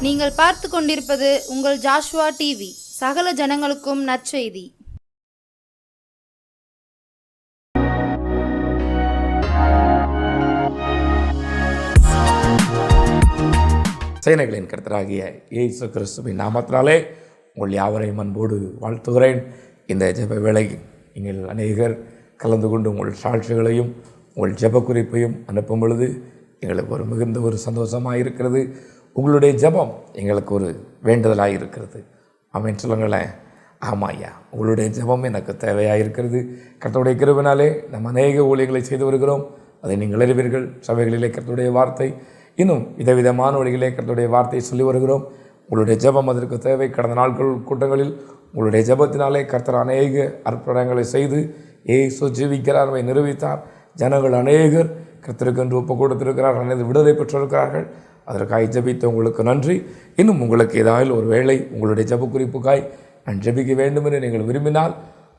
நீங்கள் பார்த்து கொண்டிருப்பது உங்கள் ஜாஷுவா டிவி. சகல ஜனங்களுக்கும் நற்செய்தி. சேனைகளின் கர்த்தராகிய இயேசு கிறிஸ்துவின் நாமத்தினாலே உங்கள் யாவரையும் அன்போடு வாழ்த்துகிறேன். இந்த ஜெப வேளை நீங்கள் அநேகர் கலந்து கொண்டு உங்கள் சாட்சிகளையும் உங்கள் ஜெப குறிப்பையும் அனுப்பும் பொழுது எங்களுக்கு ஒரு மிகுந்த ஒரு சந்தோஷமாக இருக்கிறது. உங்களுடைய ஜெபம் எங்களுக்கு ஒரு வேண்டுதலாக இருக்கிறது. ஆமென் சொல்லுங்களேன். ஆமாம் ஐயா, உங்களுடைய ஜெபம் எனக்கு தேவையாக இருக்கிறது. கர்த்தருடைய கிருபையினாலே நம்ம அநேக ஊழியங்களை செய்து வருகிறோம். அதை நீங்கள் அறிவீர்கள். சபைகளிலே கர்த்தருடைய வார்த்தை இன்னும் விதவிதமான வழிகளே கர்த்தருடைய வார்த்தையை சொல்லி வருகிறோம். உங்களுடைய ஜெபம் அதற்கு தேவை. கடந்த நாட்கள் கூட்டங்களில் உங்களுடைய ஜெபத்தினாலே கர்த்தர் அநேக அற்புதங்களை செய்து இயேசு ஜீவிக்கிறார் நிரூபித்தார். ஜனங்கள் அநேகர் கர்த்தருக்கு என்று ஒப்பு கொடுத்திருக்கிறார், அனைத்து விடுதலை பெற்றிருக்கிறார்கள். அதற்காக ஜெபித்த உங்களுக்கு நன்றி. இன்னும் உங்களுக்கு ஏதாவது ஒரு வேளை உங்களுடைய ஜெப குறிப்புக்காய் நான் ஜெபிக்க வேண்டும் என்று நீங்கள் விரும்பினால்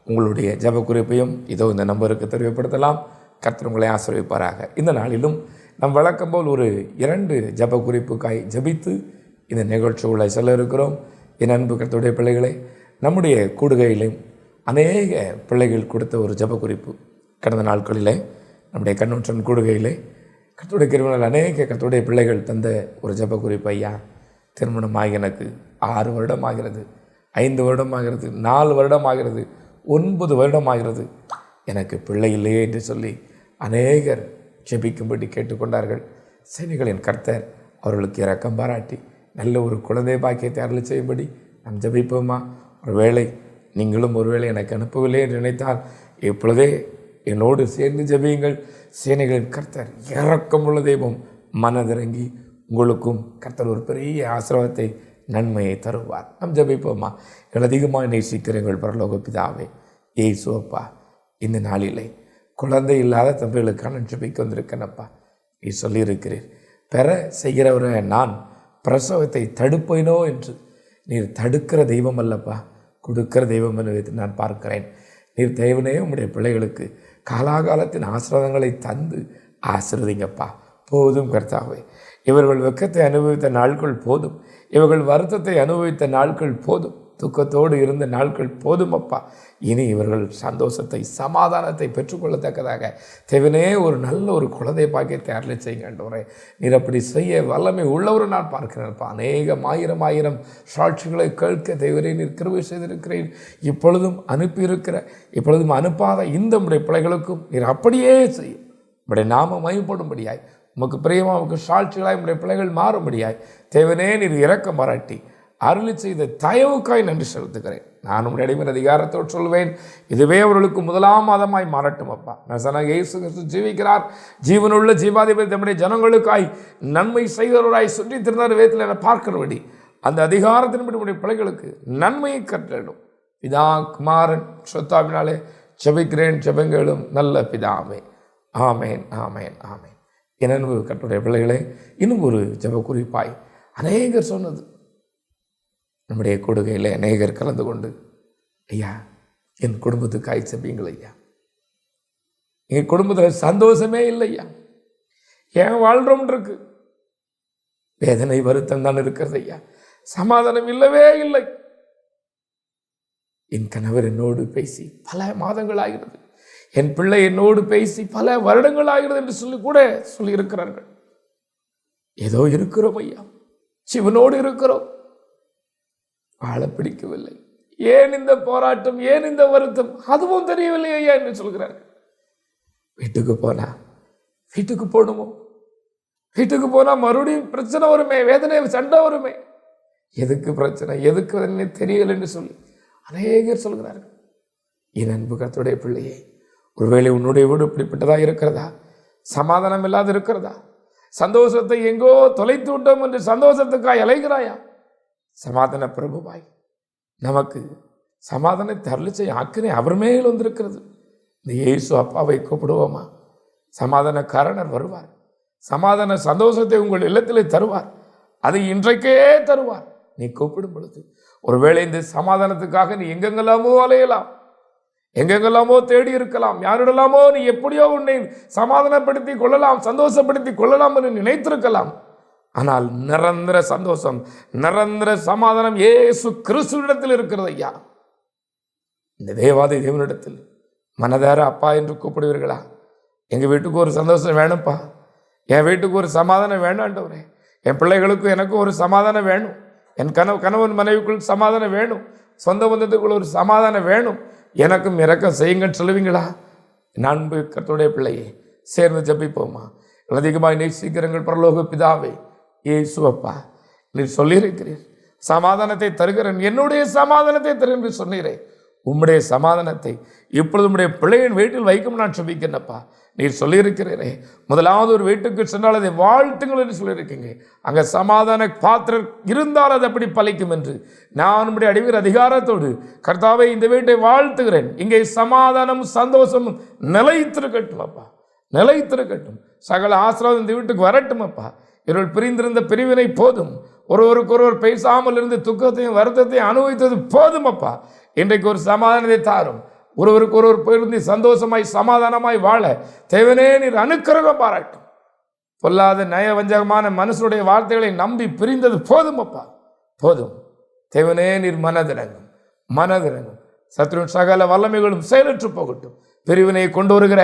உங்களுடைய ஜெப குறிப்பையும் இதோ இந்த நம்பருக்கு தெரியப்படுத்தலாம். கர்த்தர் உங்களை ஆசீர்வதிப்பாராக. இந்த நாளிலும் நம் வழக்கம் போல் ஒரு 2 ஜெப குறிப்புக்காய் ஜெபித்து இந்த நிகழ்ச்சிகளை சொல்ல இருக்கிறோம். என் அன்பு கர்த்தருடைய பிள்ளைகளை, நம்முடைய கூடுகையிலும் அநேக பிள்ளைகள் கொடுத்த ஒரு ஜெப குறிப்பு. கடந்த நாட்களிலே நம்முடைய கன்வென்ஷன் கூடுகையிலே கர்த்தருடைய கிருபையினால் அநேக கர்த்தருடைய பிள்ளைகள் தந்த ஒரு ஜெப குறிப்பு. ஐயா, திருமணமாகி எனக்கு 6 வருடம் ஆகிறது, 5 வருடம் ஆகிறது, 4 வருடம் ஆகிறது, 9 வருடம் ஆகிறது, எனக்கு பிள்ளை இல்லையே என்று சொல்லி அநேகர் ஜெபிக்கும்படி கேட்டுக்கொண்டார்கள். சேனைகளின் கர்த்தர் அவர்களுக்கு இரக்கம் பாராட்டி நல்ல ஒரு குழந்தை பாக்கியத்தை அருள் செய்யும்படி நாம் ஜெபிப்போமா? ஒருவேளை நீங்களும் ஒருவேளை எனக்கு அனுப்பவில்லை என்று நினைத்தால் இப்பொழுதே என்னோடு சேர்ந்து ஜெபியுங்கள். சேனைகளின் கர்த்தர் இரக்கமுள்ள தெய்வம், மனதிறங்கி உங்களுக்கும் கர்த்தர் ஒரு பெரிய ஆசீர்வாதத்தை நன்மையை தருவார். நாம் ஜெபிப்போமா? எங்கள் அதிகமாக நேசிக்கிற எங்கள் பரலோக பிதாவே, இயேசு அப்பா, இந்த நாளிலே குழந்தை இல்லாத தம்பிகளுக்கான ஜெபிக்க வந்திருக்கேனப்பா. நீ சொல்லியிருக்கிறீர், பெற செய்கிறவரை நான் பிரசவத்தை தடுப்பேனோ என்று. நீர் தடுக்கிற தெய்வம் அல்லப்பா, கொடுக்கிற தெய்வம் என்று நான் பார்க்கிறேன். நீர் தேவனே உம்முடைய பிள்ளைகளுக்கு காலாகாலத்தின் ஆசீர்வாதங்களை தந்து ஆசீர்வதிங்கப்பா. போதும் கர்த்தாவே, இவர்கள் வெட்கத்தை அனுபவித்த நாட்கள் போதும், இவர்கள் வருத்தத்தை அனுபவித்த நாட்கள் போதும், துக்கத்தோடு இருந்த நாட்கள் போதும் அப்பா. இனி இவர்கள் சந்தோஷத்தை சமாதானத்தை பெற்றுக்கொள்ளத்தக்கதாக தேவனே ஒரு நல்ல ஒரு குழந்தை பாக்கியத்தை அருளை செய்கின்றவரே. நீர் அப்படி செய்ய வல்லமை உள்ளவரை நான் பார்க்கிறேன்ப்பா. அநேகம் ஆயிரம் சாட்சிகளை கேட்க தேவரே நீர் கிருபை செய்திருக்கிறேன். இப்பொழுதும் அனுப்பியிருக்கிற இப்பொழுதும் அனுப்பாத இந்த உடைய பிள்ளைகளுக்கும் நீர் அப்படியே செய்யும். உடைய நாம மகிமைப்படும்படியாய், உமக்கு பிரியமாக உமக்கு சாட்சிகளாய் உடைய பிள்ளைகள் மாறும்படியாய் தேவனே நீர் இரக்கம் பாராட்டி அருளி செய்த தயவுக்காய் நன்றி செலுத்துகிறேன். நான் உடைய அடிமை அதிகாரத்தோடு சொல்வேன், இதுவே அவர்களுக்கு 1ஆம் மாதமாய் மாறட்டும் அப்பா. நசனாகிய இயேசு கிறிஸ்து ஜீவிக்கிறார். ஜீவனுள்ள ஜீவாதிபதி தம்முடைய ஜனங்களுக்காய் நன்மை செய்தவராய் சுற்றி திருந்தார் வேதத்தில் என பார்க்கிறபடி அந்த அதிகாரத்தின்படி உடைய பிள்ளைகளுக்கு நன்மையை கற்றிடும். பிதா குமாரன் சொத்தாவினாலே ஜெபிக்கிறேன், ஜெபங்களும் நல்ல பிதாவே. ஆமேன், ஆமேன், ஆமேன். என் அன்பு கர்த்தருடைய பிள்ளைகளே, இன்னும் ஒரு ஜெப குறிப்பாய் அநேகர் சொன்னது, நம்முடைய கொடுகையில் அநேகர் கலந்து கொண்டு, ஐயா என் குடும்பத்துக்காய் ஜெபியுங்கள் ஐயா, என் குடும்பத்தில் சந்தோஷமே இல்லை ஐயா, ஏன் வாழ்றோம் இருக்கு, வேதனை வருத்தம் தான் இருக்கிறது ஐயா, சமாதானம் இல்லவே இல்லை, என் கணவர் என்னோடு பேசி பல மாதங்கள் ஆகிறது, என் பிள்ளை என்னோடு பேசி பல வருடங்கள் ஆகிறது என்று சொல்லி கூட சொல்லி இருக்கிறார்கள். ஏதோ இருக்கிறோம் ஐயா, சிவனோடு இருக்கிறோம், வாழ பிடிக்கவில்லை, ஏன் இந்த போராட்டம், ஏன் இந்த வருத்தம், அதுவும் தெரியவில்லை ஐயா என்று சொல்கிறார்கள். வீட்டுக்கு போனா, வீட்டுக்கு போகணுமோ, வீட்டுக்கு போனா மறுபடியும் பிரச்சனை வருமே, வேதனை சண்டை வருமே, எதுக்கு பிரச்சனை, எதுக்கு தெரியல என்று சொல்லி அநேகர் சொல்கிறார்கள். என் அன்பு கர்த்தருடைய பிள்ளையே, ஒருவேளை உன்னுடைய வீடு இப்படிப்பட்டதா இருக்கிறதா, சமாதானம் இல்லாது இருக்கிறதா, சந்தோஷத்தை எங்கோ தொலைத்து விட்டோம் என்று சந்தோஷத்துக்காய் அலைகிறாயா? சமாதான பிரபுவாய் நமக்கு சமாதானத்தை அருள் செய்ய ஆக்கினை அவர் மேல் வந்திருக்கிறது. இந்த இயேசு அப்பாவை கூப்பிடுவோமா? சமாதான காரணர் வருவார், சமாதான சந்தோஷத்தை உங்கள் இல்லத்திலே தருவார், அதை இன்றைக்கே தருவார். நீ கூப்பிடும் பொழுது ஒருவேளை இந்த சமாதானத்துக்காக நீ எங்கெங்கெல்லாமோ அலையலாம், எங்கெங்கெல்லாமோ தேடி இருக்கலாம், யாரிடலாமோ நீ எப்படியோ உன்னை சமாதானப்படுத்தி கொள்ளலாம், சந்தோஷப்படுத்தி கொள்ளலாம் என்று நினைத்திருக்கலாம். ஆனால் நிரந்தர சந்தோஷம், நிரந்தர சமாதானம் இயேசு கிறிஸ்துவிடத்தில் இருக்கிறது ஐயா. இந்த தேவாதி தேவனிடத்தில் மனதார அப்பா என்று கூப்பிடுவீர்களா? எங்கள் வீட்டுக்கு ஒரு சந்தோஷம் வேணும்ப்பா, என் வீட்டுக்கு ஒரு சமாதானம் வேண்டாண்டவரே, என் பிள்ளைகளுக்கும் எனக்கும் ஒரு சமாதானம் வேணும், என் கணவன் மனைவிக்குள் சமாதானம் வேணும், சொந்த பந்தத்துக்குள்ள ஒரு சமாதானம் வேணும், எனக்கும் இறக்கம் செய்யுங்கன்னு சொல்லுவீங்களா? அன்பு கர்த்தருடைய பிள்ளையே, சேர்ந்து ஜெபிப்போமா? அதிகமாக நேசிக்கிறங்கள் பரலோக பிதாவே, இயேசுவப்பா, நீர் சொல்லியிருக்கிறீர் சமாதானத்தை தருகிறேன், என்னுடைய சமாதானத்தை தருகிறேன் என்று சொன்னீரே. உம்முடைய சமாதானத்தை இப்பொழுது உம்முடைய பிள்ளையின் வீட்டில் வைக்கும் நான் செபிக்கிறேன்ப்பா. நீர் சொல்லியிருக்கிறீரே, முதலாவது ஒரு வீட்டுக்கு சென்றால் அதை வாழ்த்துங்கள் என்று சொல்லியிருக்கீங்க. அங்கே சமாதான பாத்திரம் இருந்தால் அது அப்படி பலிக்கும் என்று நான் உம்முடைய அடிவீர் அதிகாரத்தோடு கர்த்தாவே இந்த வீட்டை வாழ்த்துகிறேன். இங்கே சமாதானம் சந்தோஷமும் நிலைத்திருக்கட்டும் அப்பா, நிலைத்திருக்கட்டும். சகல ஆசீர்வாதம் இந்த வீட்டுக்கு வரட்டும் அப்பா. இவர்கள் பிரிந்திருந்த பிரிவினை போதும், ஒருவருக்கொருவர் பேசாமல் இருந்து துக்கத்தையும் வருத்தத்தையும் அனுபவித்தது போதும் அப்பா. இன்றைக்கு ஒரு சமாதானத்தை தாரும், ஒருவருக்கு ஒருவர் போயிருந்து சந்தோஷமாய் சமாதானமாய் வாழ தேவனே நீர் அனுக்கிரகம் பாராட்டும். பொல்லாத நயவஞ்சகமான மனுஷனுடைய வார்த்தைகளை நம்பி பிரிந்தது போதும் அப்பா, போதும். தேவனே நீர் மனதிறங்கும், மனதிறங்கும். சத்ருவின் சகல வல்லமைகளும் செயலற்று போகட்டும். பிரிவினையை கொண்டு வருகிற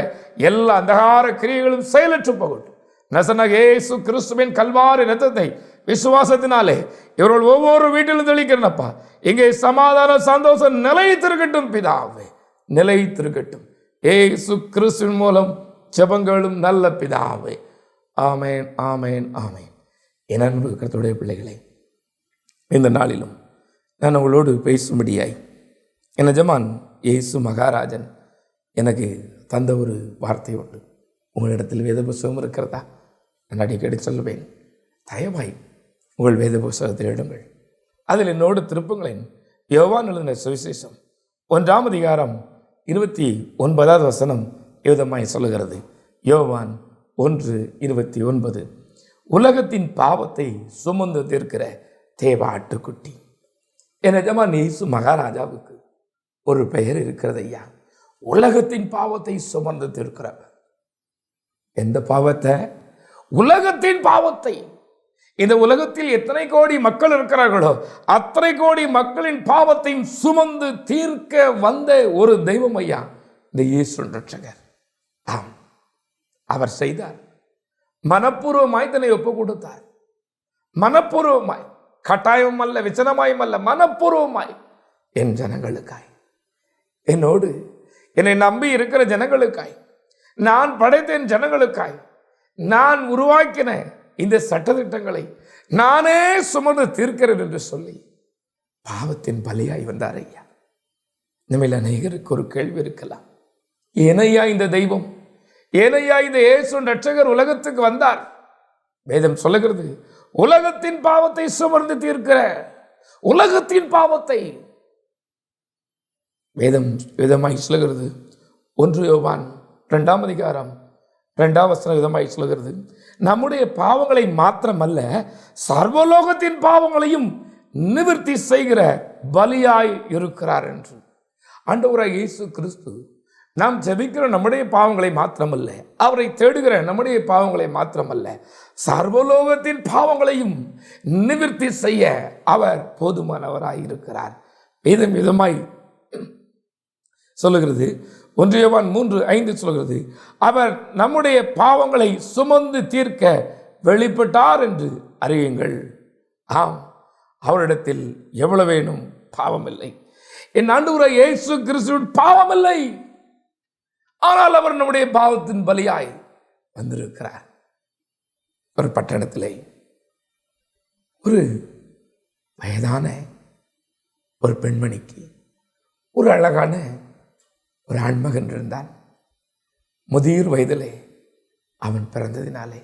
எல்லா அந்தகார கிரியைகளும் செயலற்று போகட்டும். நசனாகிய இயேசு கிறிஸ்துவின் கல்வாரி இரத்தத்தை விசுவாசத்தினாலே இவர்கள் ஒவ்வொரு வீட்டிலும் தெளிக்கிறனப்பா. இங்கே சமாதான சந்தோஷம் நிலைத்திருக்கட்டும் பிதாவே, நிலைத்திருக்கட்டும். இயேசு கிறிஸ்துவின் மூலம் ஜெபங்களும் நல்ல பிதாவே. ஆமேன், ஆமேன், ஆமேன். என் அன்பு கர்த்தருடைய பிள்ளைகளே, இந்த நாளிலும் நான் உங்களோடு பேசும்படியாய் என் எஜமான் இயேசு மகாராஜன் எனக்கு தந்த ஒரு வார்த்தை உண்டு. உங்களிடத்தில் வேத புஸ்தகம் இருக்கிறதா? நான் அடிக்கடி சொல்லுவேன், தயவாய் உங்கள் வேத புஸ்தகத்தில் எடுங்கள், அதில் என்னோடு திருப்புங்களேன். யோவான் எழுதின சுவிசேஷம் 1ஆம் அதிகாரம் 29வது வசனம் விதமாய் சொல்லுகிறது. யோவான் 1:29, உலகத்தின் பாவத்தை சுமந்து தீர்க்கிற தேவ ஆட்டுக்குட்டி. என் எஜமான் இயேசு மகாராஜாவுக்கு ஒரு பெயர் இருக்கிறது ஐயா, உலகத்தின் பாவத்தை சுமந்து தீர்க்கிறவர். எந்த பாவத்தை? உலகத்தின் பாவத்தை. இந்த உலகத்தில் எத்தனை கோடி மக்கள் இருக்கிறார்களோ அத்தனை கோடி மக்களின் பாவத்தையும் சுமந்து தீர்க்க வந்த ஒரு தெய்வம் ஐயா இந்த இயேசு ரட்சகர். ஆம், அவர் செய்தார். மனப்பூர்வமாய் தன்னை ஒப்பு கொடுத்தார். மனப்பூர்வமாய், கட்டாயம் அல்ல, விசனமாயும் அல்ல, மனப்பூர்வமாய் என் ஜனங்களுக்காய், என்னோடு என்னை நம்பி இருக்கிற ஜனங்களுக்காய், நான் படைத்த ஜனங்களுக்காய், நான் உருவாக்கின இந்த சட்டத்திட்டங்களை நானே சுமந்து தீர்க்கிறேன் என்று சொல்லி பாவத்தின் பலியாய் வந்தார் ஐயா. நம்மில் அநேகருக்கு ஒரு கேள்வி இருக்கலாம், ஏனையா இந்த தெய்வம், ஏனையா இந்த இயேசு ரட்சகர் உலகத்துக்கு வந்தார்? வேதம் சொல்லுகிறது, உலகத்தின் பாவத்தை சுமந்து தீர்க்கிற, உலகத்தின் பாவத்தை. வேதமாய் சொல்லுகிறது 1 யோவான் 2ஆம் அதிகாரம் 2ஆம் வசனம் விதமாய் சொல்கிறது, நம்முடைய பாவங்களை மாத்திரமல்ல சர்வலோகத்தின் பாவங்களையும் நிவர்த்தி செய்கிற பலியாய் இருக்கிறார் என்று. ஆண்டவராகிய இயேசு கிறிஸ்து நாம் ஜெபிக்கிற நம்முடைய பாவங்களை மாத்திரமல்ல, அவரை தேடுகிற நம்முடைய பாவங்களை மாத்திரமல்ல, சர்வலோகத்தின் பாவங்களையும் நிவர்த்தி செய்ய அவர் போதுமானவராய் இருக்கிறார். விதமாய் சொல்லுகிறது. 1 யோவான் 3:5 சொல்கிறது, அவர் நம்முடைய பாவங்களை சுமந்து தீர்க்க வெளிப்பட்டார் என்று அறியுங்கள். ஆம், அவரிடத்தில் எவ்வளவு வேணும் பாவம் இல்லை. என் ஆண்டவராகிய இயேசு கிறிஸ்துவின் பாவம் இல்லை, ஆனால் அவர் நம்முடைய பாவத்தின் பலியாய் வந்திருக்கிறார். ஒரு பட்டணத்திலே ஒரு வயதான ஒரு பெண்மணிக்கு ஒரு அழகான ஒரு ஆண்மகன் இருந்தான். முதிர் வயதிலே அவன் பிறந்ததினாலே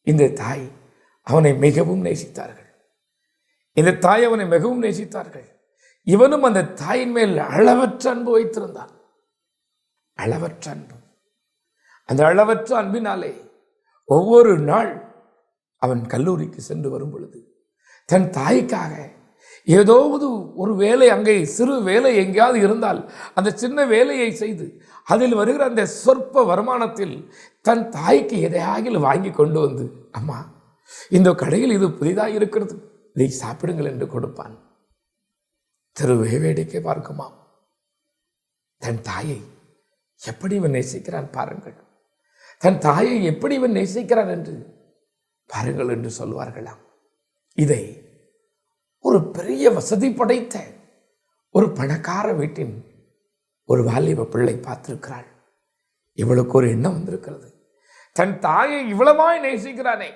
இந்த தாய் அவனை மிகவும் நேசித்தார்கள். இந்த தாய் அவனை மிகவும் நேசித்தார்கள். இவனும் அந்த தாயின் மேல் அளவற்ற அன்பு வைத்திருந்தான். அளவற்ற அன்பு. அந்த அளவற்ற அன்பினாலே ஒவ்வொரு நாள் அவன் கல்லூரிக்கு சென்று வரும் பொழுது தன் தாய்க்காக ஏதோவது ஒரு வேலை, அங்கே சிறு வேலை எங்கேயாவது இருந்தால் அந்த சின்ன வேலையை செய்து அதில் வருகிற அந்த சொற்ப வருமானத்தில் தன் தாய்க்கு எதையாகிலும் வாங்கி கொண்டு வந்து, அம்மா இந்த கடையில் இது புதிதாக இருக்கிறது, இதை சாப்பிடுங்கள் என்று கொடுப்பான். தெருவே வேடிக்கை பார்க்குமாம். தன் தாயை எப்படி இவன் நேசிக்கிறான் பாருங்கள், தன் தாயை எப்படி இவன் நேசிக்கிறான் என்று பாருங்கள் என்று சொல்வார்களாம். இதை ஒரு பெரிய வசதி படைத்த ஒரு பணக்கார வீட்டின் ஒரு வாலிப பிள்ளை பார்த்திருக்கிறாள். இவளுக்கு ஒரு எண்ணம் வந்திருக்கிறது, தன் தாயை இவ்வளவாய் நேசிக்கிறானே,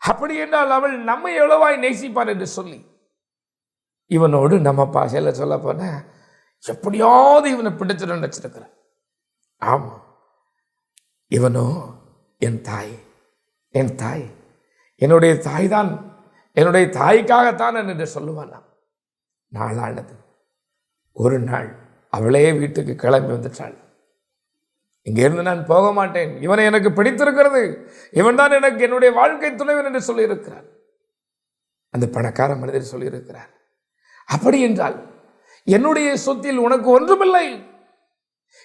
அப்படி என்றால் அவள் நம்மை எவ்வளவாய் நேசிப்பார் என்று சொல்லி இவனோடு நம்ம பாஷையில சொல்ல போன எப்படியாவது இவனை பிடிச்சிட நினைச்சிருக்கிறான். ஆமா, இவனோ என் தாய், என் தாய், என்னுடைய தாய் தான், என்னுடைய தாய்க்காகத்தான் என்று சொல்லுவான். நாளானது ஒரு நாள் அவளே வீட்டுக்கு கிளம்பி வந்துட்டாள். இங்கிருந்து நான் போக மாட்டேன், இவனை எனக்கு பிடித்திருக்கிறது, இவன் தான் எனக்கு என்னுடைய வாழ்க்கை துணைவன் என்று சொல்லியிருக்கிறார். அந்த பணக்கார மனிதர் சொல்லியிருக்கிறார், அப்படி என்றால் என்னுடைய சொத்தில் உனக்கு ஒன்றுமில்லை,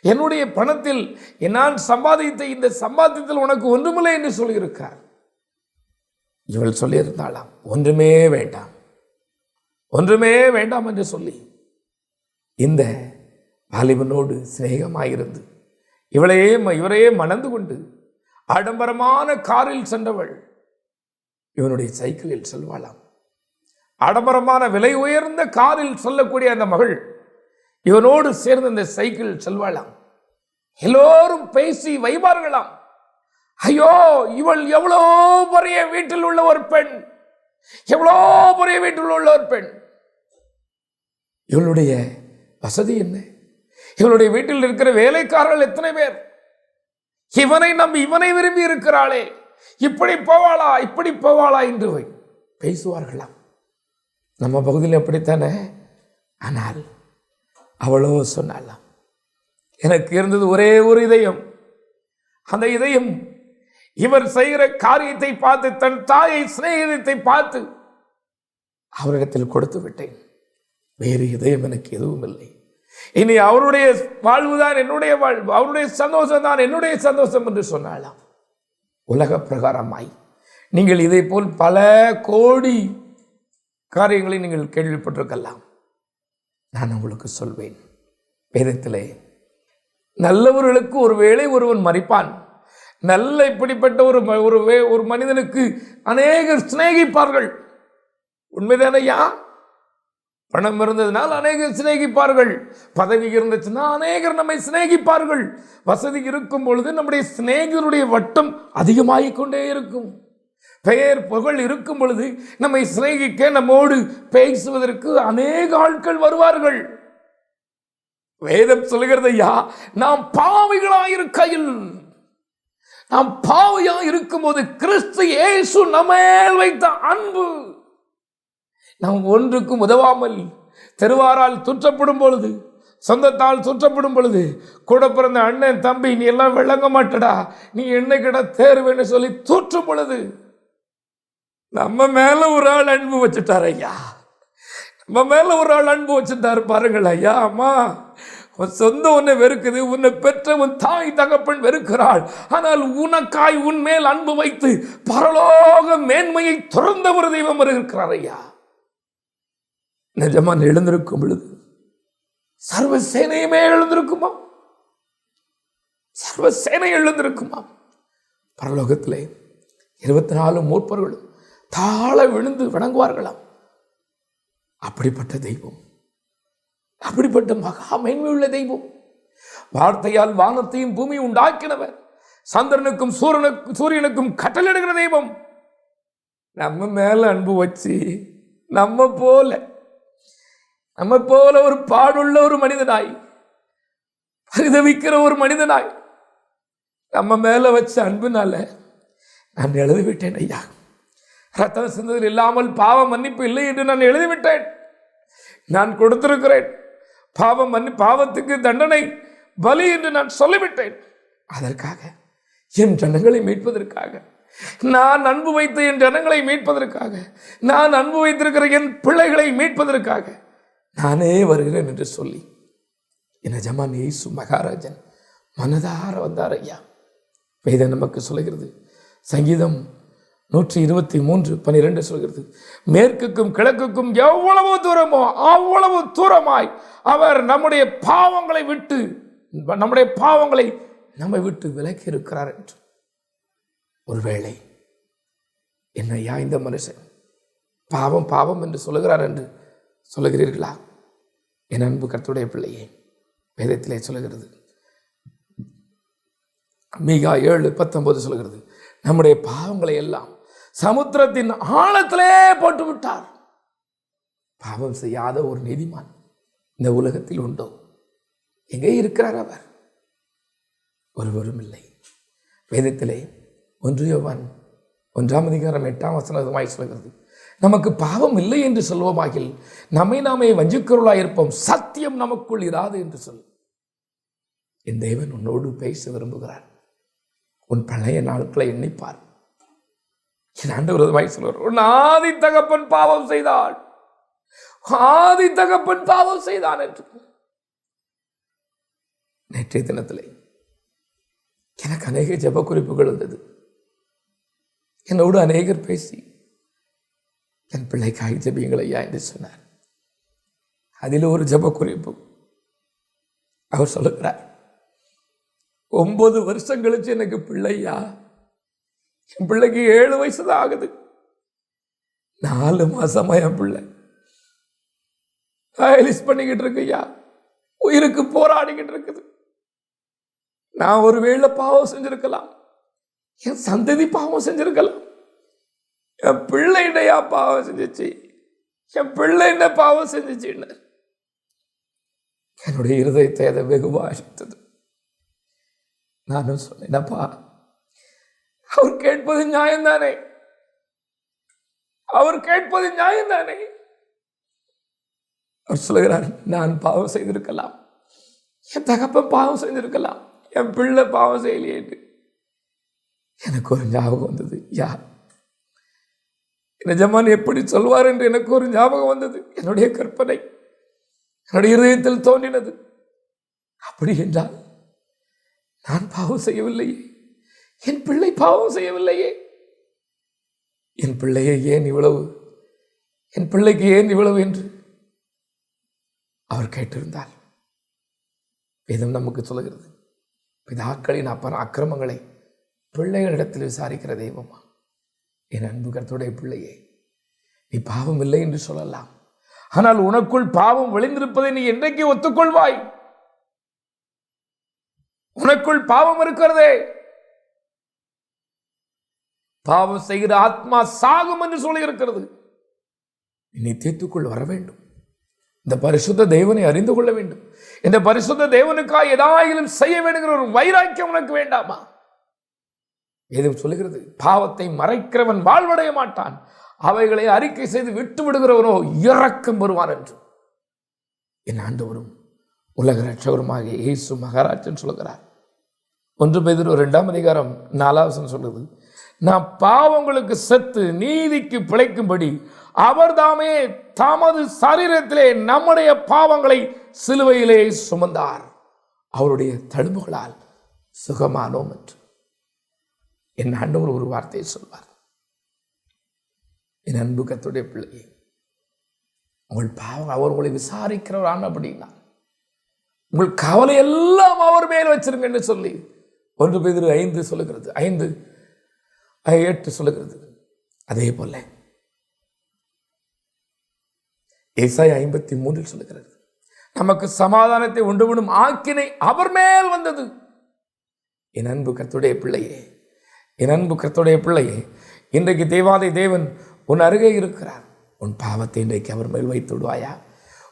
என்னுடைய பணத்தில் நான் சம்பாதித்த இந்த சம்பாத்தியத்தில் உனக்கு ஒன்றுமில்லை என்று சொல்லியிருக்கிறார். இவள் சொல்லியிருந்தாளாம், ஒன்றுமே வேண்டாம், ஒன்றுமே வேண்டாம் என்று சொல்லி இந்த வாலிபனோடு சிநேகமாயிருந்து இவரையே மணந்து கொண்டு ஆடம்பரமான காரில் சென்றவள் இவனுடைய சைக்கிளில் செல்வாளாம். ஆடம்பரமான விலை உயர்ந்த காரில் செல்லக்கூடிய அந்த மகள் இவனோடு சேர்ந்து அந்த சைக்கிள் செல்வாளாம். எல்லோரும் பேசி வைப்பார்களாம், ஐயோ இவள் எவ்வளோ பெரிய வீட்டில் உள்ள ஒரு பெண், எவ்வளோ பெரிய வீட்டில் உள்ள ஒரு பெண், இவளுடைய வசதி என்ன, இவளுடைய வீட்டில் இருக்கிற வேலைக்காரர்கள் எத்தனை பேர், இவனை நம்பி இவனை விரும்பி இருக்கிறாளே, இப்படி போவாளா இப்படி போவாளா என்று பேசுவார்களாம். நம்ம பகுதியில் எப்படித்தானே. ஆனால் அவளோ சொன்னாலாம், எனக்கு இருந்தது ஒரே ஒரு இதயம், அந்த இதயம் இவர் செய்கிற காரியத்தை பார்த்து, தன் தாயை சிநேகிதத்தை பார்த்து அவரிடத்தில் கொடுத்து விட்டேன், வேறு இதயம் எனக்கு எதுவும் இல்லை, இனி அவருடைய வாழ்வுதான் என்னுடைய வாழ்வு, அவருடைய சந்தோஷம் தான் என்னுடைய சந்தோஷம் என்று சொன்னாலாம். உலக பிரகாரமாய் நீங்கள் இதை போல் பல கோடி காரியங்களை நீங்கள் கேள்விப்பட்டிருக்கலாம். நான் உங்களுக்கு சொல்வேன், வேதத்திலே நல்லவர்களுக்கு ஒருவேளை ஒருவன் மரிப்பான், நல்ல இப்படிப்பட்ட ஒரு மனிதனுக்கு அநேகர் சிநேகிப்பார்கள். உண்மைதானையா? பணம் இருந்ததுனால் அநேகர் சிநேகிப்பார்கள், பதவி இருந்துச்சுன்னா அநேகர் நம்மை சிநேகிப்பார்கள். வசதி இருக்கும் பொழுது நம்முடைய சிநேகருடைய வட்டம் அதிகமாகிக் கொண்டே இருக்கும். பெயர் புகழ் இருக்கும் பொழுது நம்மை சிநேகிக்க, நம்மோடு பேசுவதற்கு அநேக ஆட்கள் வருவார்கள். வேதம் சொல்கிறது, ஐயா நாம் பாவிகளாயிருக்கையில், நாம் பாவியா இருக்கும் போது கிறிஸ்து இயேசு நம்மேல் வைத்த அன்பு, நாம் ஒன்றுக்கும் உதவாமல் தெருவாரால் சுற்றப்படும் பொழுது, சொந்தத்தால் சுற்றப்படும் பொழுது, கூட பிறந்த அண்ணன் தம்பி நீ எல்லாம் விளங்க மாட்டடா, நீ என்ன கிட்ட தேர்வுன்னு சொல்லி தூற்றும் பொழுது நம்ம மேல ஒரு ஆள் அன்பு வச்சுட்டார் ஐயா, நம்ம மேல ஒரு ஆள் அன்பு வச்சுட்டாரு பாருங்கள் ஐயா. அம்மா உன் சொந்தம் உன்னை வெறுக்குது, உன்னை பெற்ற உன் தாய் தகப்பன் வெறுக்கிறாள், ஆனால் உனக்காய் உன் மேல் அன்பு வைத்து பரலோக மேன்மையை துறந்த ஒரு தெய்வம் இருக்கிறார் ஐயா. நிஜமான எழுந்திருக்கும் பொழுது சர்வ சேனையுமே எழுந்திருக்குமா, சர்வ சேனை எழுந்திருக்குமா. பரலோகத்திலே 24 மூப்பர்களும் தாழ விழுந்து வணங்குவார்களாம். அப்படிப்பட்ட தெய்வம், அப்படிப்பட்ட மகா மேன்மையுள்ள தெய்வம், வார்த்தையால் வானத்தையும் பூமியை உண்டாக்கினவர், சந்திரனுக்கும் சூரியனுக்கும் கட்டளையிடுகிற தெய்வம், நம்ம மேல அன்பு வச்சு நம்ம போல ஒரு பாடுள்ள ஒரு மனிதனாய், பரிதவிக்கிற ஒரு மனிதனாய் நம்ம மேல வச்ச அன்புனால நான் எழுதிவிட்டேன் ஐயா. ரத்தம் சிந்ததில் இல்லாமல் பாவ மன்னிப்பு இல்லை என்று நான் எழுதிவிட்டேன். நான் கொடுத்திருக்கிறேன் பாவத்துக்கு தண்டனை பலி என்று நான் சொல்லிவிட்டேன். அதற்காக என் ஜனங்களை மீட்பதற்காக, நான் அன்பு வைத்த என் ஜனங்களை மீட்பதற்காக, நான் அன்பு வைத்திருக்கிற என் பிள்ளைகளை மீட்பதற்காக நானே வருகிறேன் என்று சொல்லி என் எஜமான் இயேசு மகாராஜன் மனதார வந்தார் ஐயா. வேதம் நமக்கு சொல்லுகிறது, சங்கீதம் 123:12 சொல்கிறது, மேற்குக்கும் கிழக்குக்கும் எவ்வளவு தூரமோ அவ்வளவு தூரமாய் அவர் நம்முடைய பாவங்களை நம்மை விட்டு விலக்கி இருக்கிறார் என்று. ஒருவேளை என்னையா இந்த மனுஷன் பாவம் பாவம் என்று சொல்லுகிறார் என்று சொல்லுகிறீர்களா? என் அன்பு கர்த்தருடைய பிள்ளையே, வேதத்திலே சொல்லுகிறது, மீகா 7:19 சொல்லுகிறது, நம்முடைய பாவங்களை எல்லாம் சமுத்திரத்தின் ஆழத்திலே போட்டு விட்டார். பாவம் செய்யாத ஒரு நீதிமான் இந்த உலகத்தில் உண்டோ? எங்கே இருக்கிறார் அவர்? ஒருவரும் இல்லை. வேதத்திலே 1 யோவான் 1:8 சொல்கிறது, நமக்கு பாவம் இல்லை என்று சொல்வோமாகில் நம்மை நாமே வஞ்சிக்கிறவர்களாயிருப்போம், சத்தியம் நமக்குள் இராது என்று சொல். என் தேவன் உன்னோடு பேச விரும்புகிறார். உன் பழைய நாட்களை எண்ணிப்பார். என் ஆண்டவர் சொல்வார், உன் ஆதி தகப்பன் பாவம் செய்தான், ஆதி தகப்பன் பாவம் செய்தான் என்று. நேற்றைய தினத்திலே எனக்கு அநேக ஜெப குறிப்புகள் இருந்தது. என்னோடு அநேகர் பேசி என் பிள்ளைக்காய் ஜெபியுங்கள் ஐயா என்று சொன்னார். அதில் ஒரு ஜெப குறிப்பு, அவர் சொல்லுகிறார், 9 வருஷம் கழிச்சு எனக்கு பிள்ளையா, என் பிள்ளைக்கு 7 வயசு தான் ஆகுது, 4 மாசமா என் பிள்ளை டயலிஸ் பண்ணிக்கிட்டு இருக்கு ஐயா, உயிருக்கு போராடிக்கிட்டு இருக்குது. நான் ஒருவேளை பாவம் செஞ்சிருக்கலாம், என் சந்ததி பாவம் செஞ்சிருக்கலாம், என் பிள்ளை என்னையா பாவம் செஞ்சிச்சு, என் பிள்ளை என்ன பாவம் செஞ்சிச்சு. என்னுடைய இருதயத்தை அதை வெகுவாசித்தது. நானும் சொன்னேன்ப்பா, அவர் கேட்பது நியாயம்தானே, அவர் கேட்பது நியாயம்தானே. அவர் சொல்லுகிறார், நான் பாவம் செய்திருக்கலாம், என் தகப்பன் பாவம் செய்திருக்கலாம், என் பிள்ளை பாவம் செய்யலையே. எனக்கு ஒரு ஞாபகம் வந்தது, யார் நிஜமான் எப்படி சொல்வார் என்று எனக்கு ஒரு ஞாபகம் வந்தது. என்னுடைய கற்பனை என்னுடைய இதயத்தில் தோன்றினது. அப்படி என்றால் நான் பாவம் செய்யவில்லையே, என் பிள்ளை பாவம் செய்யவில்லையே, என் பிள்ளையை ஏன் இவ்வளவு, என் பிள்ளைக்கு ஏன் இவ்வளவு என்று அவர் கேட்டிருந்தார். வேதம் நமக்கு சொல்லுகிறது, பிதாக்களின் அக்கிரமங்களை பிள்ளைகளிடத்தில் விசாரிக்கிற தெய்வமா. என் அன்பு கர்த்தருடைய பிள்ளையே, நீ பாவம் இல்லை என்று சொல்லலாம், ஆனால் உனக்குள் பாவம் விளைந்திருப்பதை நீ என்றைக்கு ஒத்துக்கொள்வாய்? உனக்குள் பாவம் இருக்கிறதே, பாவம் செய்கிற ஆத்மா சாகும் என்று சொல்லி இருக்கிறது. நீ நித்தியத்துக்குள் வர வேண்டும், இந்த பரிசுத்த தேவனை அறிந்து கொள்ள வேண்டும், இந்த பரிசுத்த தேவனுக்காக ஏதாயிலும் செய்ய வேண்டுங்கிற ஒரு வைராக்கியம் உனக்கு வேண்டாமா? ஏதும் சொல்லுகிறது, பாவத்தை மறைக்கிறவன் வாழ்வடைய மாட்டான், அவைகளை அறிக்கை செய்து விட்டு விடுகிறவனோ இரக்கம் வருவான் என்று. என் ஆண்டவரும் உலக ரட்சகருமாகிய இயேசு மகாராஜன் சொல்லுகிறார். 1 பேதுரு 2:4 சொல்லுது, நான் பாவங்களுக்கு செத்து நீதிக்கு பிழைக்கும்படி அவர் தாமே தமது சரீரத்திலே நம்முடைய பாவங்களை சிலுவையிலே சுமந்தார், அவருடைய தழும்புகளால் சுகமானோம் என்று. என் ஆண்டவர் ஒரு வார்த்தையை சொல்வார், என் அன்பு கர்த்தருடைய பிள்ளையே, உங்கள் பாவம் அவர் உங்களை விசாரிக்கிறவர் அப்படின்னா உங்கள் கவலை எல்லாம் அவர் மேல் வச்சிருங்கன்னு சொல்லி 1 பேதுரு 5 சொல்லுகிறது, 5:8 சொல்லுகிறது. அதே போல ஏசாயா 53 சொல்லுகிறது, நமக்கு சமாதானத்தை உண்டுவிடும் ஆக்கினை அவர் மேல் வந்தது. என் அன்பு கர்த்தருடைய பிள்ளையே, என் அன்பு கர்த்தருடைய பிள்ளையே, இன்றைக்கு தேவாதி தேவன் உன் அருகே இருக்கிறார். உன் பாவத்தை இன்றைக்கு அவர் மேல் வைத்து விடுவாயா?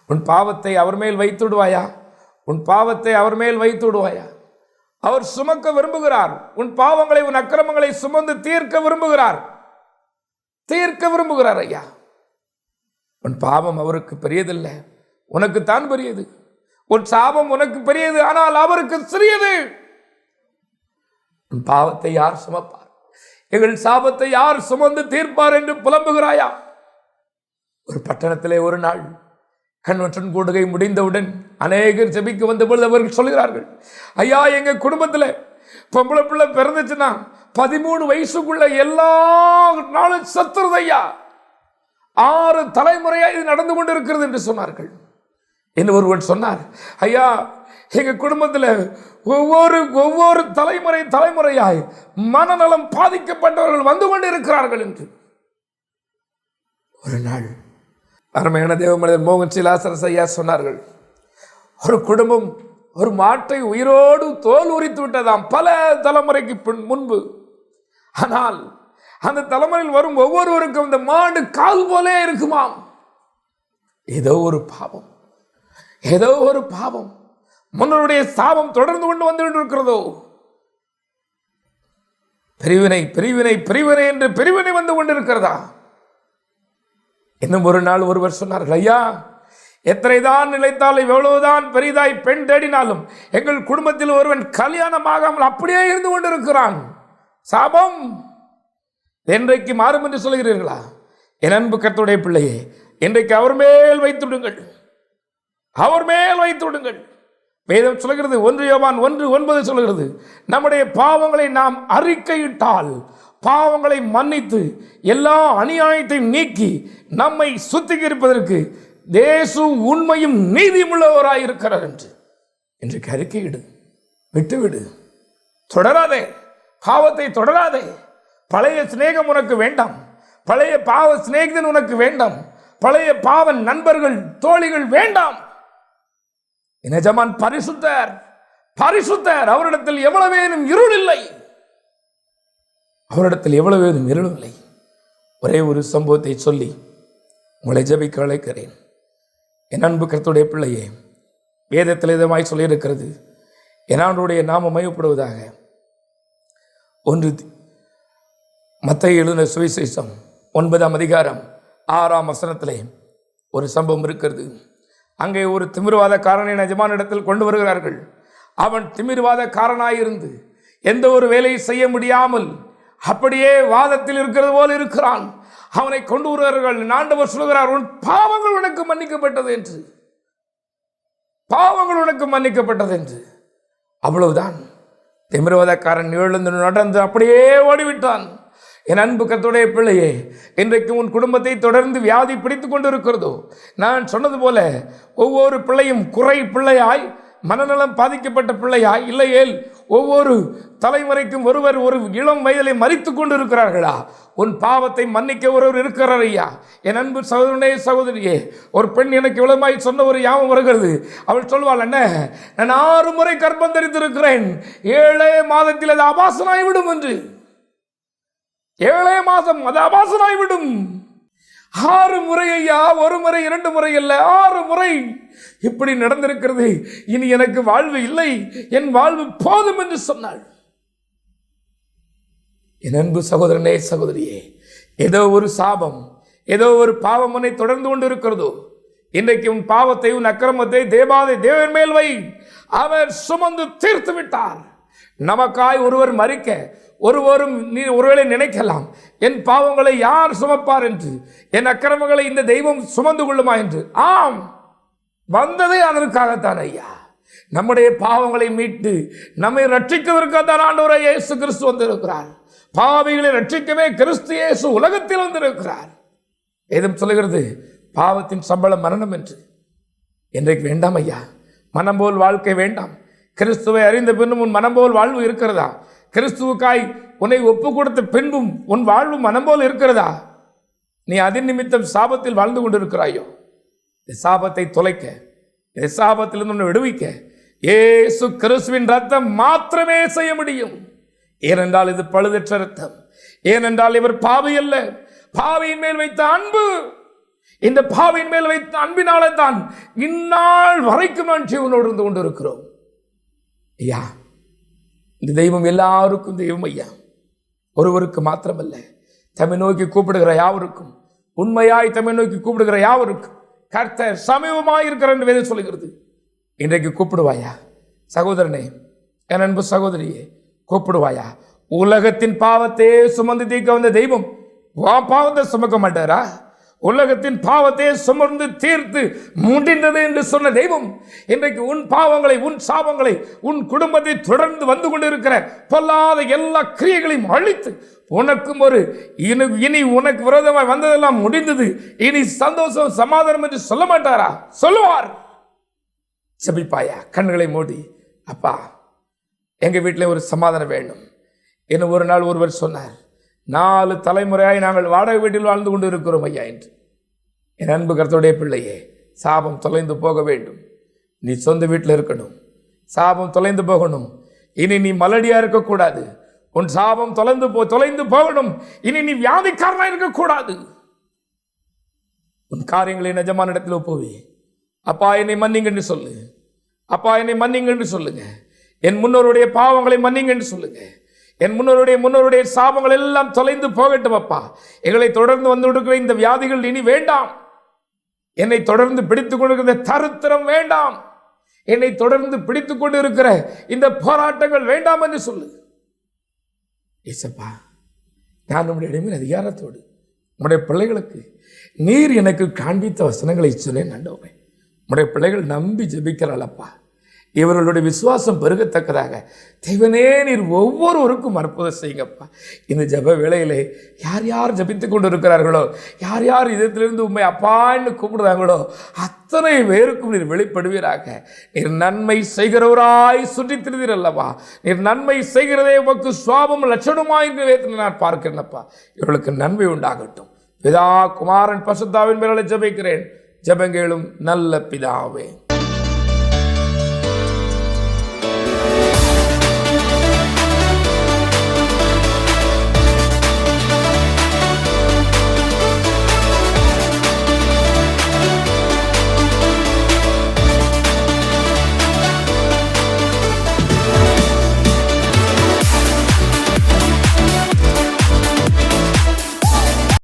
உன் பாவத்தை அவர் மேல் வைத்து விடுவாயா? உன் பாவத்தை அவர் மேல் வைத்து விடுவாயா? அவர் சுமக்க விரும்புகிறார். உன் பாவங்களை, உன் அக்கிரமங்களை சுமந்து தீர்க்க விரும்புகிறார், தீர்க்க விரும்புகிறார் ஐயா. உன் பாவம் அவருக்கு பெரியதில்லை, உனக்கு தான் பெரியது. உன் சாபம் உனக்கு பெரியது, ஆனால் அவருக்கு சிறியது. உன் பாவத்தை யார் சுமப்பார்? எங்கள் சாபத்தை யார் சுமந்து தீர்ப்பார் என்று புலம்புகிறாயா? ஒரு பட்டணத்திலே ஒரு நாள் கன்வென்ஷன் கூடுகை முடிந்தவுடன் அநேகர் ஜெபிக்க வந்த பொழுது அவர்கள் சொல்கிறார்கள், ஐயா, எங்க குடும்பத்தில் பொம்பளை பிள்ளை பிறந்துச்சுன்னா 13 வயசுக்குள்ள எல்லா நாளும் சத்துருதையா. 6 தலைமுறையா இது நடந்து கொண்டு இருக்கிறது என்று சொன்னார்கள். என்ன ஒருவன் சொன்னார், ஐயா எங்க குடும்பத்தில் ஒவ்வொரு தலைமுறையாய் மனநலம் பாதிக்கப்பட்டவர்கள் வந்து கொண்டு இருக்கிறார்கள் என்று. ஒரு நாள் அருமையான தேவ மனிதர் மோகன் சி லாசரஸ் ஐயா சொன்னார்கள், ஒரு குடும்பம் ஒரு மாட்டை உயிரோடு தோல் உரித்து விட்டதாம் பல தலைமுறைக்கு முன்பு. ஆனால் அந்த தலைமுறையில் வரும் ஒவ்வொருவருக்கும் இந்த மாடு கால் போலே இருக்குமாம். ஏதோ ஒரு பாவம் முன்னருடைய சாபம் தொடர்ந்து கொண்டு வந்து கொண்டிருக்கிறதோ. பிரிவினை என்று பிரிவினை வந்து கொண்டிருக்கிறதா. இன்னும் ஒரு நாள் ஒருவர் சொன்னார்கள், ஐயா எத்தனைதான் நிலைத்தால் எவ்வளவுதான் பெரிதாய் பெண் தேடினாலும் எங்கள் குடும்பத்தில் ஒருவன் கல்யாணமாகாமல் அப்படியே இருந்து கொண்டிருக்கிறான். சாபம் என்றைக்கு மாறும் என்று சொல்கிறீர்களா? என் அன்பு கர்த்தருடைய பிள்ளையே, இன்றைக்கு அவர் மேல் வைத்துடுங்கள். வேதம் சொல்கிறது, 1 யோவான் 1:9 சொல்கிறது, நம்முடைய பாவங்களை நாம் அறிக்கையிட்டால், பாவங்களை மன்னித்து எல்லா அநியாயத்தையும் நீக்கி நம்மை சுத்திகரிப்பதற்கு தேசு உண்மையும் நீதியுள்ளவராய் இருக்கிறார் என்று. இன்றைக்கு அறிக்கையிடு, விட்டுவிடு, தொடராதே, பாவத்தை தொடராதே. பழைய சிநேகம் உனக்கு வேண்டாம், பழைய பாவ சிநேகிதன் உனக்கு வேண்டாம், பழைய பாவ நண்பர்கள் தோழிகள் வேண்டாம். எஜமான் பரிசுத்தர், அவரிடத்தில் எவ்வளவேனும் இருள் இல்லை. ஒரே ஒரு சம்பவத்தை சொல்லி உங்களை ஜெபிக்க அழைக்கிறேன். என் அன்பு கர்த்தருடைய பிள்ளையே, வேதத்தில் இதமாய் சொல்லியிருக்கிறது, என்னாருடைய நாமம் மகிமைப்படுவதாக. 1 மத்தேயு எழுதின சுவிசேஷம் 9ஆம் அதிகாரம் 6ஆம் வசனத்திலே ஒரு சம்பவம் இருக்கிறது. அங்கே ஒரு திமிர்வாதக்காரனை எஜமானிடத்தில் கொண்டு வருகிறார்கள். அவன் திமிர்வாதக்காரனாயிருந்து எந்த ஒரு வேலையை செய்ய முடியாமல் அப்படியே வாதத்தில் இருக்கிறது போல இருக்கிறான். அவனை கொண்டு வருகிறார்கள். ஆண்டவர் சொல்கிறார், உன் பாவங்கள் உனக்கு மன்னிக்கப்பட்டது என்று. அவ்வளவுதான். திமிர்வாதக்காரன் எழுந்து நடந்து அப்படியே ஓடிவிட்டான். என் அன்பு கர்த்தருடைய பிள்ளையே, இன்றைக்கு உன் குடும்பத்தை தொடர்ந்து வியாதி பிடித்து கொண்டு இருக்கிறதோ, நான் சொன்னது போல ஒவ்வொரு பிள்ளையும் குறை பிள்ளையாய், மனநலம் பாதிக்கப்பட்ட பிள்ளையாய், இல்லையேல் ஒவ்வொரு தலைமுறைக்கும் ஒருவர் ஒரு இளம் வயதிலே மரித்து கொண்டு இருக்கிறார்களா? உன் பாவத்தை மன்னிக்க ஒருவர் இருக்கிறார் ஐயா. என் அன்பு சகோதரனே, சகோதரியே, ஒரு பெண் எனக்கு இளமாய் சொன்ன ஒரு யாபம் வருகிறது. அவள் சொல்வாள், என்ன, நான் 6 முறை கர்ப்பம் தரித்திருக்கிறேன், 7 மாதத்தில் அது அபாசனாய்விடும் என்று. 7 மாதம் அது அபாசனாய்விடும். 6 முறை ஐயா, 1 முறை 2 முறை அல்ல, 6 முறை இப்படி நடந்திருக்கிறது. இனி எனக்கு வாழ்வு இல்லை, என் வாழ்வு போதும் என்று சொன்னாள். என் அன்பு சகோதரனே, சகோதரியே, ஏதோ ஒரு சாபம், ஏதோ ஒரு பாவம் உன்னை தொடர்ந்து கொண்டு இருக்கிறதோ, இன்றைக்கு உன் பாவத்தை, உன் அக்கிரமத்தை தேவன் மேல் வை. அவர் சுமந்து தீர்த்து விட்டார். நமக்காய் ஒருவர் மரிக்க ஒருவரும் நீ ஒருவேளை நினைக்கலாம், என் பாவங்களை யார் சுமப்பார் என்று, என் அக்கிரமங்களை இந்த தெய்வம் சுமந்து கொள்ளுமா என்று. ஆம், வந்ததே அதற்காகத்தான் ஐயா. நம்முடைய பாவங்களை மீட்டு நம்மை ரட்சிக்கிறதற்காகத்தான் ஆண்டவராய் இயேசு கிறிஸ்து வந்திருக்கிறார். பாவிகளை ரட்சிக்கவே கிறிஸ்து இயேசு உலகத்தில் வந்திருக்கிறார். ஏதும் சொல்லுகிறது, பாவத்தின் சம்பளம் மரணம் என்று. இன்றைக்கு வேண்டாம் ஐயா, மனம் போல் வாழ்க்கை வேண்டாம். கிறிஸ்துவை அறிந்த பின்னும் உன் மனம் போல் வாழ்வு இருக்கிறதா? கிறிஸ்துவுக்காய் உன்னை ஒப்பு கொடுத்த பின்பும் உன் வாழ்வு மனம் போல் இருக்கிறதா? நீ அதன் நிமித்தம் சாபத்தில் வாழ்ந்து கொண்டிருக்கிறாயோ? இந்த சாபத்தை தொலைக்க, இந்த சாபத்திலிருந்து உன்னை விடுவிக்க இயேசு கிறிஸ்துவின் ரத்தம் மாத்திரமே செய்ய முடியும். ஏனென்றால் இது பழுதற்ற ரத்தம். ஏனென்றால் இவர் பாவி அல்ல, பாவியின் மேல் வைத்த அன்பு. இந்த பாவியின் மேல் வைத்த அன்பினாலே தான் இந்நாள் வரைக்கும் நான் ஜீவனோடு இருந்து கொண்டிருக்கிறோம் ஐயா. இந்த தெய்வம் எல்லாருக்கும் தெய்வம் ஐயா, ஒருவருக்கு மாத்திரமல்ல. தம்மை நோக்கி கூப்பிடுகிற யாவருக்கும், உண்மையாய் தம்மை நோக்கி கூப்பிடுகிற யாவருக்கும் கர்த்தர் சமீபமாய் இருக்கிறார் என்று வேதம் சொல்கிறது. இன்றைக்கு கூப்பிடுவாயா சகோதரனே, என் அன்பு சகோதரியே, கூப்பிடுவாயா? உலகத்தின் பாவத்தை சுமந்து தீர்க்க வந்த தெய்வம் பாவத்தை சுமக்க மாட்டாரா? உலகத்தின் பாவத்தை சுமர்ந்து தீர்த்து முடிந்தது என்று சொன்ன தெய்வம் இன்றைக்கு உன் பாவங்களை, உன் சாபங்களை, உன் குடும்பத்தை தொடர்ந்து வந்து கொண்டிருக்கிற பொல்லாத எல்லா கிரியைகளையும் அழித்து உனக்கும் ஒரு இனி உனக்கு விரோதமாய் வந்ததெல்லாம் முடிந்தது, இனி சந்தோஷம் சமாதானம் என்று சொல்ல மாட்டாரா? சொல்லுவார். ஜெபிப்பாயா? கண்களை மூடி, அப்பா எங்க வீட்டில் ஒரு சமாதானம் வேண்டும். இன்னும் ஒரு நாள் ஒருவர் சொன்னார், 4 தலைமுறையாய் நாங்கள் வாடகை வீட்டில் வாழ்ந்து கொண்டு இருக்கிறோம் ஐயா என்று. என் அன்பு கர்த்தருடைய பிள்ளையே, சாபம் தொலைந்து போக வேண்டும். நீ சொந்த வீட்டில் இருக்கணும். சாபம் தொலைந்து போகணும். இனி நீ மலடியா இருக்கக்கூடாது. உன் சாபம் தொலைந்து போகணும். இனி நீ வியாதிக்காரனா இருக்கக்கூடாது. உன் காரியங்களை நிஜமான இடத்தில் ஒப்புவி. அப்பா என்னை மன்னிங்கன்னு சொல்லு. அப்பா என்னை மன்னிங்கன்னு சொல்லுங்க. என் முன்னோருடைய பாவங்களை மன்னிங்கன்னு சொல்லுங்க. என் முன்னோருடைய சாபங்கள் எல்லாம் தொலைந்து போகட்டும் அப்பா. எங்களை தொடர்ந்து வந்து கொடுக்கிற இந்த வியாதிகள் இனி வேண்டாம். என்னை தொடர்ந்து பிடித்துக் கொண்டிருக்கிற தரித்திரம் வேண்டாம். என்னை தொடர்ந்து பிடித்துக் கொண்டு இருக்கிற இந்த போராட்டங்கள் வேண்டாம் என்று சொல்லு. ஏசப்பா, நான் உம்முடைய இடைமையில் அதிகாரத்தோடு உம்முடைய பிள்ளைகளுக்கு நீர் எனக்கு காண்பித்த வசனங்களை சொன்னேன். ஆண்டவரே, உம்முடைய பிள்ளைகள் நம்பி ஜெபிக்கிறாளப்பா. இவர்களுடைய விசுவாசம் பெருகத்தக்கதாக தேவனே நீர் ஒவ்வொருவருக்கும் அற்புதம் செய்யுங்கப்பா. இந்த ஜெப வேளையிலே யார் யார் ஜெபித்துக் கொண்டு இருக்கிறார்களோ, யார் யார் இதயத்திலிருந்து உண்மை அப்பான்னு கூப்பிடுறாங்களோ, அத்தனை பேருக்கும் நீர் வெளிப்படுவீராக. நீர் நன்மை செய்கிறவராய் சுற்றித் திரிதீர் அல்லவா? நீர் நன்மை செய்கிறதே உமக்கு சுவாபம் லட்சணமாய் நான் பார்க்கிறேன்ப்பா. இவர்களுக்கு நன்மை உண்டாகட்டும். பிதா, குமாரன், பசுத்தாவின் மேலே ஜெபிக்கிறேன். ஜெபங்களும் நல்ல பிதாவே.